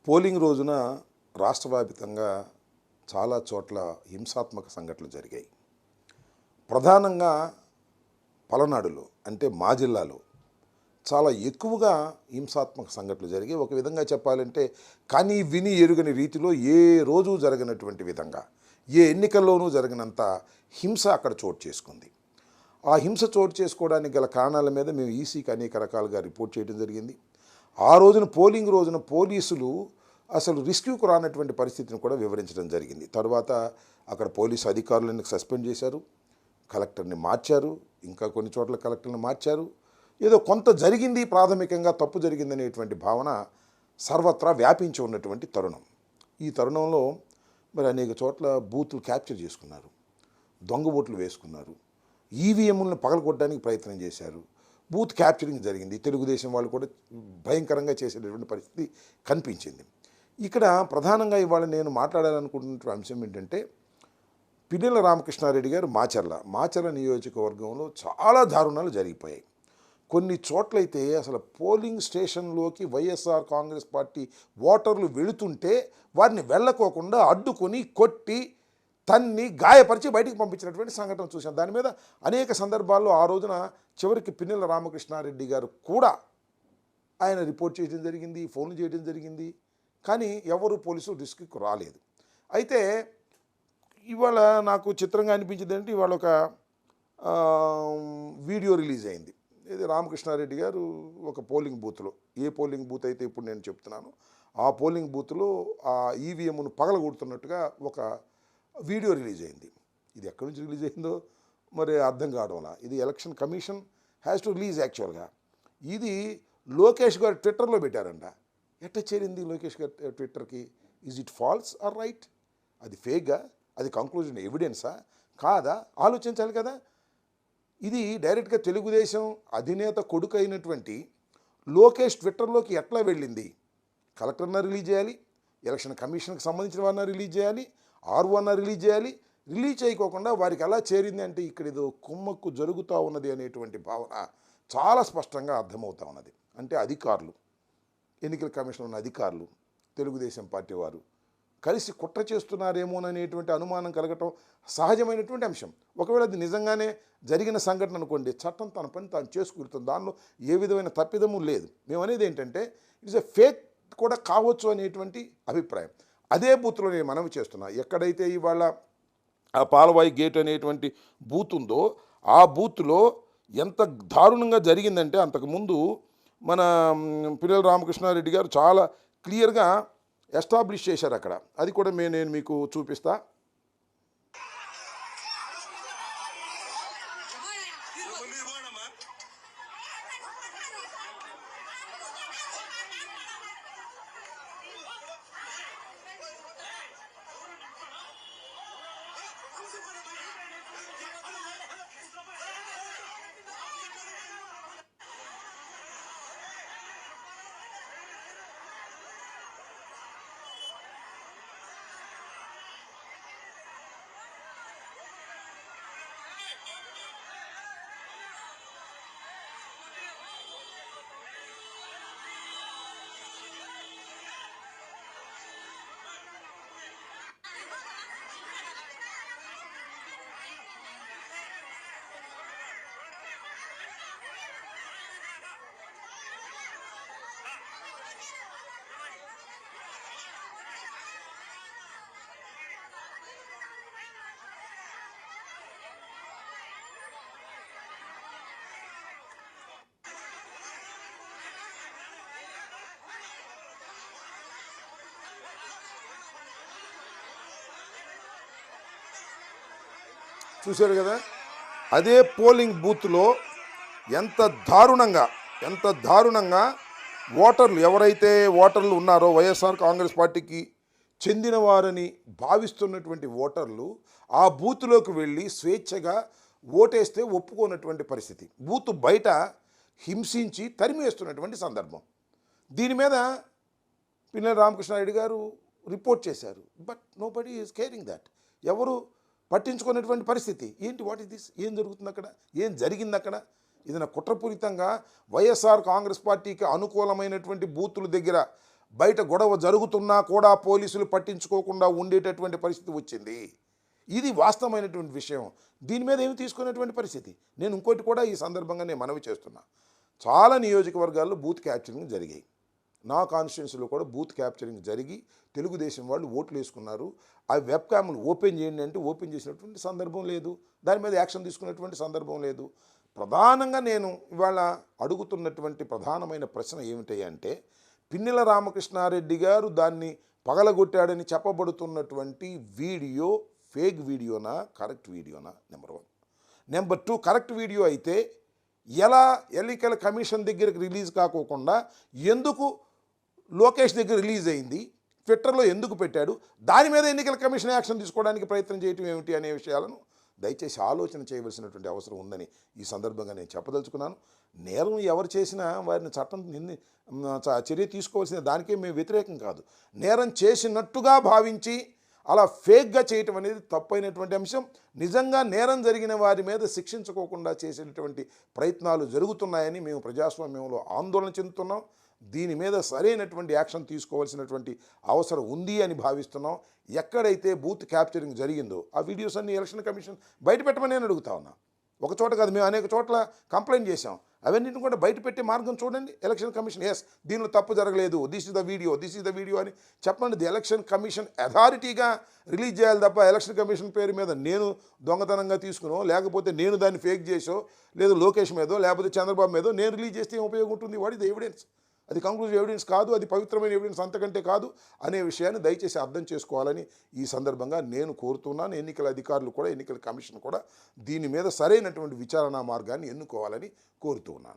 Polling రోజున రాష్ట్ర వ్యాప్తంగా చాలా చోట్ల హింసాత్మక సంఘటనలు జరిగాయి. ప్రధానంగా పలనాడులో అంటే మా జిల్లాలో చాలా ఎక్కువగా హింసాత్మక సంఘటనలు జరిగాయి. ఒక విధంగా చెప్పాలంటే కానీ విని ఎరుగని రీతిలో ఏ రోజు జరగనటువంటి విధంగా ఏ ఎన్నికల్లోనూ జరిగినంత హింస అక్కడ చోటు చేసుకుంది. ఆ హింస చోటు చేసుకోవడానికి గల కారణాల మీద మేము ఈసీకి అనేక రకాలుగా రిపోర్ట్ చేయడం జరిగింది. ఆ రోజున పోలింగ్ రోజున పోలీసులు అసలు రిస్క్యూకు రానటువంటి పరిస్థితిని కూడా వివరించడం జరిగింది. తర్వాత అక్కడ పోలీసు అధికారులను సస్పెండ్ చేశారు, కలెక్టర్ని మార్చారు, ఇంకా కొన్ని చోట్ల కలెక్టర్ని మార్చారు. ఏదో కొంత జరిగింది, ప్రాథమికంగా తప్పు జరిగిందనేటువంటి భావన సర్వత్రా వ్యాపించి ఉన్నటువంటి తరుణం. ఈ తరుణంలో మరి అనేక చోట్ల బూతులు క్యాప్చర్ చేసుకున్నారు, దొంగ ఓట్లు వేసుకున్నారు, ఈవీఎంలను పగలగొట్టడానికి ప్రయత్నం చేశారు, బూత్ క్యాప్చరింగ్ జరిగింది. తెలుగుదేశం వాళ్ళు కూడా భయంకరంగా చేసేటటువంటి పరిస్థితి కనిపించింది. ఇక్కడ ప్రధానంగా ఇవాళ నేను మాట్లాడాలనుకుంటున్న అంశం ఏంటంటే పిన్నెల రామకృష్ణారెడ్డి గారు మాచర్ల నియోజకవర్గంలో చాలా దారుణాలు జరిగిపోయాయి. కొన్ని చోట్లయితే అసలు పోలింగ్ స్టేషన్లోకి వైఎస్ఆర్ కాంగ్రెస్ పార్టీ ఓటర్లు వెళుతుంటే వారిని వెళ్ళకోకుండా అడ్డుకొని కొట్టి తన్ని గాయపరిచి బయటికి పంపించినటువంటి సంఘటన చూశాం. దాని మీద అనేక సందర్భాల్లో ఆ రోజున చివరికి పిన్నెల రామకృష్ణారెడ్డి గారు కూడా ఆయన రిపోర్ట్ చేయడం జరిగింది, ఫోన్లు చేయడం జరిగింది. కానీ ఎవరు పోలీసులు రిస్క్కి రాలేదు. అయితే ఇవాళ నాకు చిత్రంగా అనిపించింది అంటే ఇవాళ ఒక వీడియో రిలీజ్ అయింది. ఇది రామకృష్ణారెడ్డి గారు ఒక పోలింగ్ బూత్లో, ఏ పోలింగ్ బూత్ అయితే ఇప్పుడు నేను చెప్తున్నాను ఆ పోలింగ్ బూత్లో ఆ ఈవీఎంను పగలగొడుతున్నట్టుగా ఒక వీడియో రిలీజ్ అయింది. ఇది ఎక్కడి నుంచి రిలీజ్ అయిందో మరి అర్థం కావడంలా. ఇది election commission has to release యాక్చువల్గా. ఇది లోకేష్ గారు ట్విట్టర్లో పెట్టారంట. ఎట్ట చేరింది లోకేష్ గారు ట్విట్టర్కి? Is it false or right? అది ఫేక్గా? అది కంక్లూజన్ ఎవిడెన్సా కాదా? ఆలోచించాలి కదా. ఇది డైరెక్ట్గా తెలుగుదేశం అధినేత కొడుకు అయినటువంటి లోకేష్ ట్విట్టర్లోకి ఎట్లా వెళ్ళింది? కలెక్టర్న రిలీజ్ చేయాలి, ఎలక్షన్ కమిషన్కి సంబంధించిన వారిని రిలీజ్ చేయాలి, ఆర్ఓన రిలీజ్ చేయాలి. రిలీజ్ చేయకోకుండా వారికి ఎలా చేరింది అంటే ఇక్కడ ఏదో కుమ్మక్కు జరుగుతూ ఉన్నది అనేటువంటి భావన చాలా స్పష్టంగా అర్థమవుతూ ఉన్నది. అంటే అధికారులు, ఎన్నికల కమిషన్ ఉన్న అధికారులు, తెలుగుదేశం పార్టీ వారు కలిసి కుట్ర చేస్తున్నారేమోననేటువంటి అనుమానం కలగటం సహజమైనటువంటి అంశం. ఒకవేళ అది నిజంగానే జరిగిన సంఘటన అనుకోండి, చట్టం తన పని తాను చేసుకుంటుంది, దానిలో ఏ విధమైన తప్పిదము లేదు. మేము అనేది ఏంటంటే ఇట్స్ ఎ ఫేక్ కూడా కావచ్చు అనేటువంటి అభిప్రాయం. అదే బూత్లో నేను మనవి చేస్తున్నా, ఎక్కడైతే ఇవాళ ఆ పాలవాయి గేట్ అనేటువంటి బూత్ ఉందో ఆ బూత్లో ఎంత దారుణంగా జరిగిందంటే అంతకుముందు మన పిన్నెల రామకృష్ణారెడ్డి గారు చాలా క్లియర్గా ఎస్టాబ్లిష్ చేశారు అక్కడ. అది కూడా నేను మీకు చూపిస్తా. చూశారు కదా, అదే పోలింగ్ బూత్లో ఎంత దారుణంగా ఓటర్లు ఎవరైతే ఓటర్లు ఉన్నారో వైఎస్ఆర్ కాంగ్రెస్ పార్టీకి చెందిన వారని భావిస్తున్నటువంటి ఓటర్లు ఆ బూత్లోకి వెళ్ళి స్వేచ్ఛగా ఓటేస్తే ఒప్పుకోనటువంటి పరిస్థితి, బూత్ బయట హింసించి తరిమేస్తున్నటువంటి సందర్భం. దీని మీద పిన్నెల రామకృష్ణారెడ్డి గారు రిపోర్ట్ చేశారు. But nobody is caring that. ఎవరు పట్టించుకునేటువంటి పరిస్థితి. ఏంటి, వాట్ ఇస్ దిస్? ఏం జరుగుతుంది అక్కడ? ఏం జరిగింది అక్కడ? ఇది కుట్రపూరితంగా వైఎస్ఆర్ కాంగ్రెస్ పార్టీకి అనుకూలమైనటువంటి బూతుల దగ్గర బయట గొడవ జరుగుతున్నా కూడా పోలీసులు పట్టించుకోకుండా ఉండేటటువంటి పరిస్థితి వచ్చింది. ఇది వాస్తవమైనటువంటి విషయం. దీని మీద ఏమి తీసుకునేటువంటి పరిస్థితి. నేను ఇంకోటి కూడా ఈ సందర్భంగా నేను మనవి చేస్తున్నా. చాలా నియోజకవర్గాల్లో బూత్ క్యాప్చరింగ్ జరిగాయి. నా కాన్స్టిట్యున్సీలో కూడా బూత్ క్యాప్చరింగ్ జరిగి తెలుగుదేశం వాళ్ళు ఓట్లు వేసుకున్నారు. ఆ వెబ్ క్యామ్లు ఓపెన్ చేయండి అంటే ఓపెన్ చేసినటువంటి సందర్భం లేదు. దాని మీద యాక్షన్ తీసుకున్నటువంటి సందర్భం లేదు. ప్రధానంగా నేను ఇవాళ అడుగుతున్నటువంటి ప్రధానమైన ప్రశ్న ఏమిటి అంటే, పిన్నెల రామకృష్ణారెడ్డి గారు దాన్ని పగలగొట్టాడని చెప్పబడుతున్నటువంటి వీడియో ఫేక్ వీడియోనా, కరెక్ట్ వీడియోనా? నెంబర్ 1. నెంబర్ 2, కరెక్ట్ వీడియో అయితే ఎలా ఎన్నికల కమిషన్ దగ్గరికి రిలీజ్ కాకోకుండా ఎందుకు లోకేష్ దగ్గర రిలీజ్ అయింది, ట్విట్టర్లో ఎందుకు పెట్టాడు, దాని మీద ఎన్నికల కమిషన్ యాక్షన్ తీసుకోవడానికి ప్రయత్నం చేయటం ఏమిటి అనే విషయాలను దయచేసి ఆలోచన చేయవలసినటువంటి అవసరం ఉందని ఈ సందర్భంగా నేను చెప్పదలుచుకున్నాను. నేరం ఎవరు చేసినా వారిని చట్టం చర్య తీసుకోవాల్సిన దానికే మేము వ్యతిరేకం కాదు. నేరం చేసినట్టుగా భావించి అలా ఫేక్గా చేయటం అనేది తప్పైనటువంటి అంశం. నిజంగా నేరం జరిగిన వారి మీద శిక్షించుకోకుండా చేసేటటువంటి ప్రయత్నాలు జరుగుతున్నాయని మేము ప్రజాస్వామ్యంలో ఆందోళన చెందుతున్నాం. దీని మీద సరైనటువంటి యాక్షన్ తీసుకోవాల్సినటువంటి అవసరం ఉంది అని భావిస్తున్నాం. ఎక్కడైతే బూత్ క్యాప్చరింగ్ జరిగిందో ఆ వీడియోస్ అన్ని ఎలక్షన్ కమిషన్ బయట పెట్టమని నేను అడుగుతా ఉన్నా. ఒక చోట కాదు, మేము అనేక చోట్ల కంప్లైంట్ చేశాం. అవన్నింటిని కూడా బయట పెట్టే మార్గం చూడండి. ఎలక్షన్ కమిషన్ దీనిలో తప్పు జరగలేదు, దిస్ ఇస్ ద వీడియో అని చెప్పండి. ది ఎలక్షన్ కమిషన్ అథారిటీగా రిలీజ్ చేయాలి తప్ప ఎలక్షన్ కమిషన్ పేరు మీద నేను దొంగతనంగా తీసుకునో, లేకపోతే నేను దాన్ని ఫేక్ చేసో, లేదా లోకేష్ మీదో, లేకపోతే చంద్రబాబు మీదో నేను రిలీజ్ చేస్తే ఏం ఉపయోగం ఉంటుంది? What is the evidence? అది కంక్లూజివ్ ఎవిడెన్స్ కాదు, అది పవిత్రమైన ఎవిడెన్స్ అంతకంటే కాదు అనే విషయాన్ని దయచేసి అర్థం చేసుకోవాలని ఈ సందర్భంగా నేను కోరుతున్నాను. ఎన్నికల అధికారులు కూడా, ఎన్నికల కమిషన్ కూడా దీని మీద సరైనటువంటి విచారణా మార్గాన్ని ఎన్నుకోవాలని కోరుతూ ఉన్నాను.